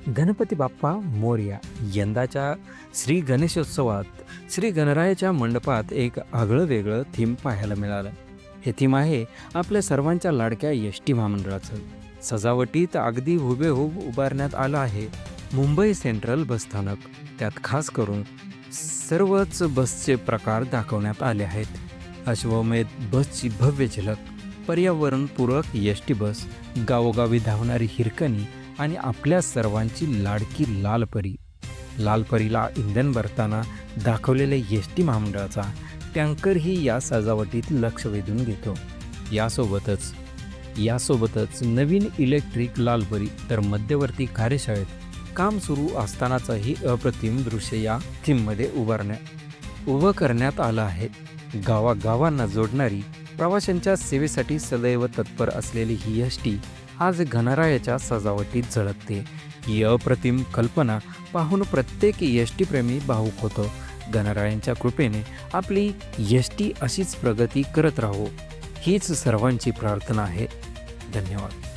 गणपती बाप्पा मोरया. यंदाच्या श्री गणेशोत्सवात श्री गणरायाच्या मंडपात एक आगळं वेगळं थीम पाहायला मिळालं. हे थीम आहे आपल्या सर्वांच्या लाडक्या एस टी महामंडळाचं. सजावटीत अगदी हुबेहूब उभारण्यात आलं आहे मुंबई सेंट्रल बसस्थानक. त्यात खास करून सर्वच बसचे प्रकार दाखवण्यात आले आहेत. अश्वमेध बसची भव्य झलक, पर्यावरणपूरक एस टी बस, गावोगावी धावणारी हिरकणी आणि आपल्या सर्वांची लाडकी लालपरी. लालपरीला इंधन भरताना दाखवलेले एस टी महामंडळाचा टँकरही या सजावटीत लक्ष वेधून घेतो. यासोबतच नवीन इलेक्ट्रिक लालपरी तर मध्यवर्ती कार्यशाळेत काम सुरू असतानाचंही अप्रतिम दृश्य या थीममध्ये उभं करण्यात आलं आहे. गावागावांना जोडणारी, प्रवाशांच्या सेवेसाठी सदैव तत्पर असलेली ही एस टी आज गणरायाच्या सजावटीत झळकते. ही अप्रतिम कल्पना पाहून प्रत्येक एस टी प्रेमी भावुक होतो. गणरायांच्या कृपेने आपली एस टी अशीच प्रगती करत राहो, हीच सर्वांची प्रार्थना आहे. धन्यवाद.